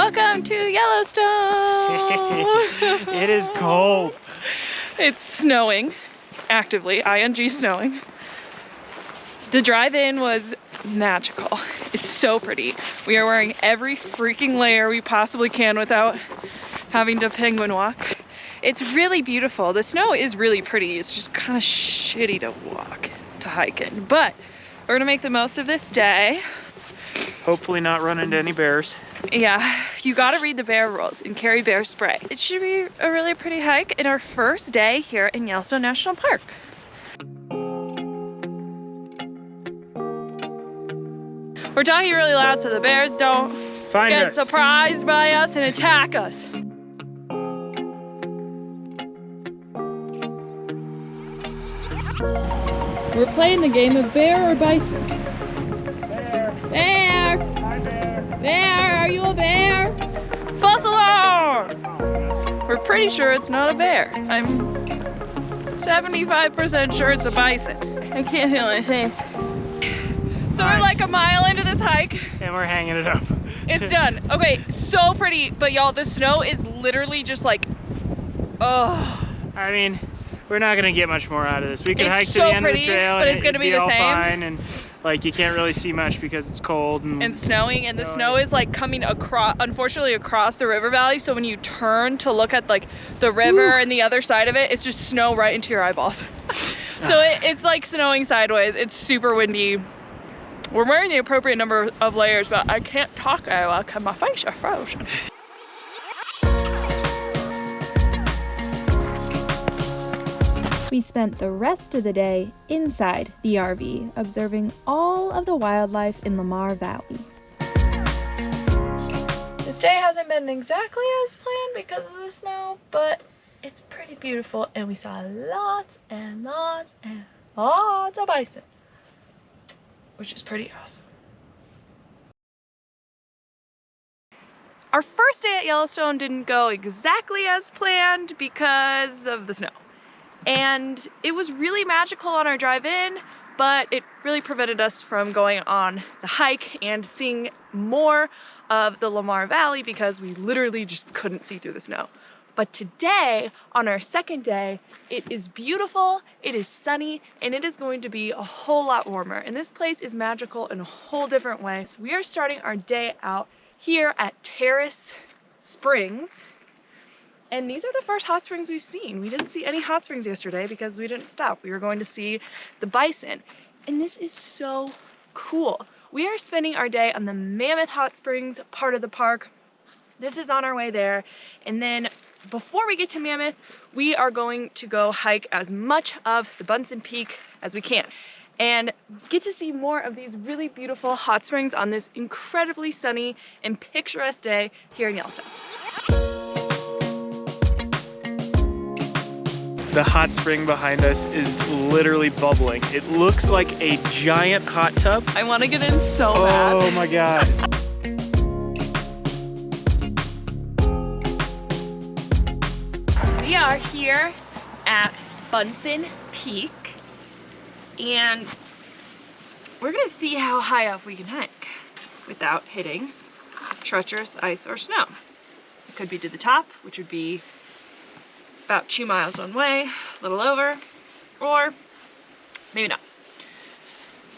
Welcome to Yellowstone! It is cold. It's snowing, actively, ING snowing. The drive-in was magical. It's so pretty. We are wearing every freaking layer we possibly can without having to penguin walk. It's really beautiful. The snow is really pretty. It's just kind of shitty to walk, to hike in. But we're gonna make the most of this day. Hopefully not run into any bears. Yeah, you gotta read the bear rules and carry bear spray. It should be a really pretty hike in our first day here in Yellowstone National Park. We're talking really loud so the bears don't get surprised by us and attack us. We're playing the game of bear or bison. Bear. Bear! Hi, bear. Bear, are you a bear? False alarm! We're pretty sure it's not a bear. I'm 75% sure it's a bison. I can't feel my face. So we're like a mile into this hike. And we're hanging it up. It's done. Okay, so pretty, but y'all, the snow is literally just like, oh. I mean, we're not gonna get much more out of this. We could It's hike to so the end pretty, of the trail, but and it's gonna be it'd the all same. fine, and like you can't really see much because it's cold And snowing, and the snow is like coming across, unfortunately, across the river valley. So when you turn to look at like the river and the other side of it, it's just snow right into your eyeballs. So it's like snowing sideways. It's super windy. We're wearing the appropriate number of layers, but I can't talk because my face is frozen. We spent the rest of the day inside the RV, observing all of the wildlife in Lamar Valley. This day hasn't been exactly as planned because of the snow, but it's pretty beautiful, and we saw lots and lots and lots of bison, which is pretty awesome. Our first day at Yellowstone didn't go exactly as planned because of the snow. And it was really magical on our drive-in, but it really prevented us from going on the hike and seeing more of the Lamar Valley because we literally just couldn't see through the snow. But today, on our second day, it is beautiful, it is sunny, and it is going to be a whole lot warmer. And this place is magical in a whole different way. So we are starting our day out here at Terrace Springs. And these are the first hot springs we've seen. We didn't see any hot springs yesterday because we didn't stop. We were going to see the bison. And this is so cool. We are spending our day on the Mammoth Hot Springs part of the park. This is on our way there. And then before we get to Mammoth, we are going to go hike as much of the Bunsen Peak as we can and get to see more of these really beautiful hot springs on this incredibly sunny and picturesque day here in Yellowstone. The hot spring behind us is literally bubbling. It looks like a giant hot tub. I want to get in so bad. Oh my God. We are here at Bunsen Peak, and we're gonna see how high up we can hike without hitting treacherous ice or snow. It could be to the top, which would be about 2 miles one way, a little over, or maybe not.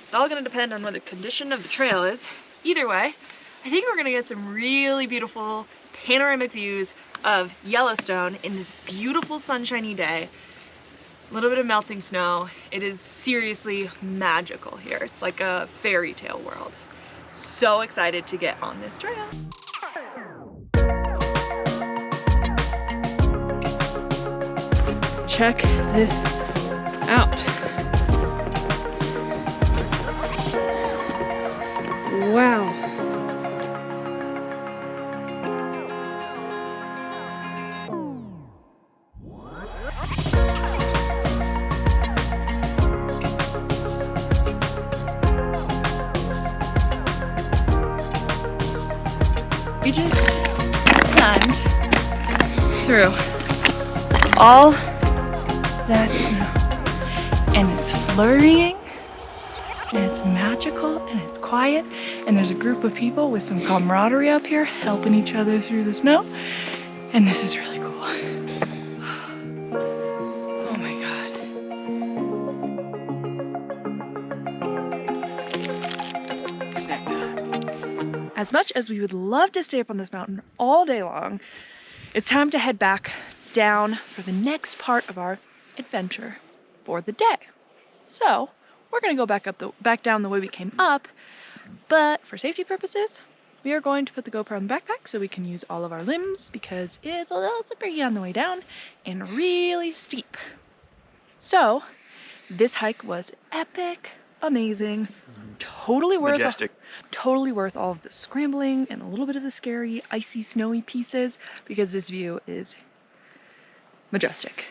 It's all gonna depend on what the condition of the trail is. Either way, I think we're gonna get some really beautiful panoramic views of Yellowstone in this beautiful sunshiny day. A little bit of melting snow. It is seriously magical here. It's like a fairy tale world. So excited to get on this trail. Check this out. Wow. We just climbed through all that snow, and it's flurrying and it's magical and it's quiet, and there's a group of people with some camaraderie up here helping each other through the snow, and this is really cool. Oh my god. Snack time. As much as we would love to stay up on this mountain all day long, it's time to head back down for the next part of our adventure for the day. So we're gonna go back down the way we came up, but for safety purposes, we are going to put the GoPro in the backpack so we can use all of our limbs because it is a little slippery on the way down and really steep. So this hike was epic, amazing, totally worth Majestic. totally worth all of the scrambling and a little bit of the scary, icy, snowy pieces because this view is majestic.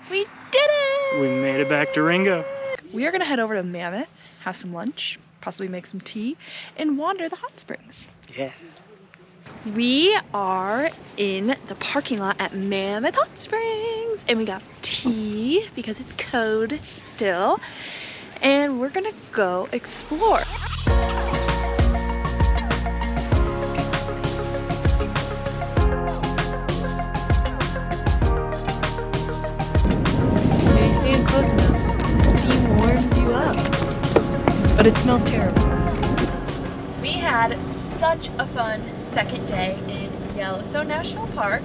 We did it! We made it back to Ringo. We are gonna head over to Mammoth, have some lunch, possibly make some tea, and wander the hot springs. Yeah. We are in the parking lot at Mammoth Hot Springs, and we got tea because it's cold still, and we're gonna go explore. Maybe stand close enough. Steam warms you up, but it smells terrible. We had such a fun second day in Yellowstone National Park.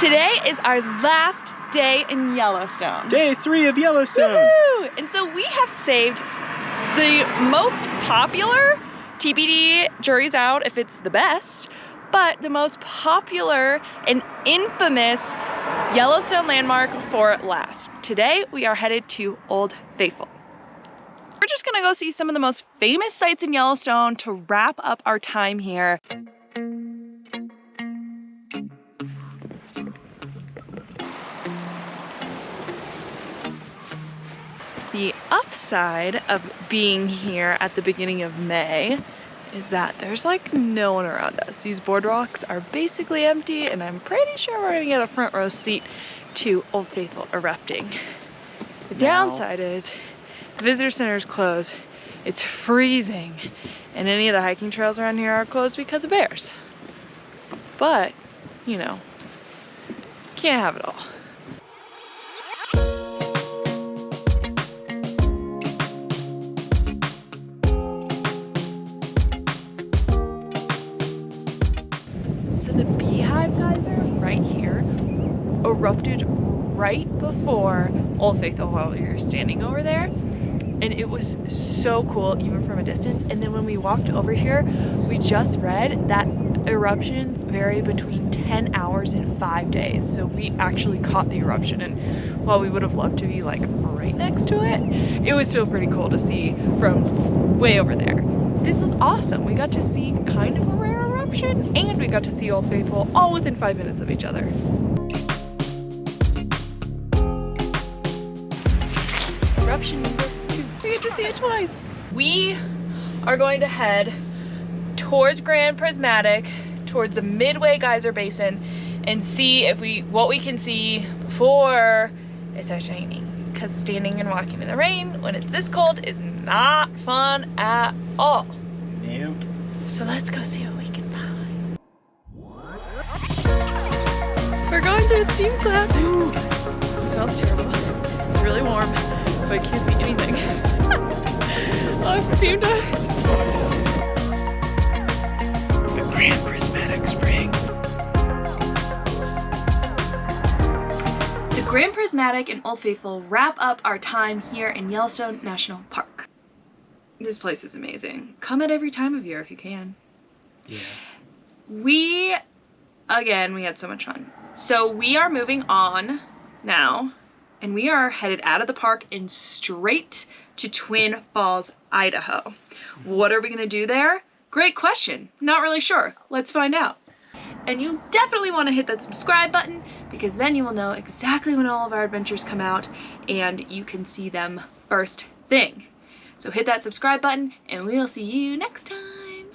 Today is our last day in Yellowstone. Day 3 of Yellowstone. Woo! And so we have saved the most popular, TBD, jury's out if it's the best, but the most popular and infamous Yellowstone landmark for last. Today we are headed to Old Faithful. We're just gonna go see some of the most famous sites in Yellowstone to wrap up our time here. The upside of being here at the beginning of May is that there's like no one around us. These boardwalks are basically empty, and I'm pretty sure we're gonna get a front row seat to Old Faithful erupting. The downside is the visitor center is closed, it's freezing, and any of the hiking trails around here are closed because of bears. But, you know, can't have it all. So the Beehive Geyser right here erupted right before Old Faithful while we were standing over there. And it was so cool even from a distance. And then when we walked over here, we just read that eruptions vary between 10 hours and 5 days. So we actually caught the eruption, and while we would have loved to be like right next to it, it was still pretty cool to see from way over there. This was awesome. We got to see kind of a rare eruption, and we got to see Old Faithful all within 5 minutes of each other. Eruption number 2. We get to see it twice. We are going to head towards Grand Prismatic, towards the Midway Geyser Basin, and see if what we can see before it starts raining. Because standing and walking in the rain when it's this cold is not fun at all. Nope. So let's go see what we can find. We're going through a steam cloud. Ooh, it smells terrible. It's really warm, but I can't see anything. Oh, it's steamed up. The Grand Prismatic Spring. The Grand Prismatic and Old Faithful wrap up our time here in Yellowstone National Park. This place is amazing. Come at every time of year if you can. Yeah. We had so much fun. So we are moving on now, and we are headed out of the park and straight to Twin Falls, Idaho. What are we gonna do there? Great question. Not really sure. Let's find out. And you definitely want to hit that subscribe button, because then you will know exactly when all of our adventures come out and you can see them first thing. So hit that subscribe button and we'll see you next time.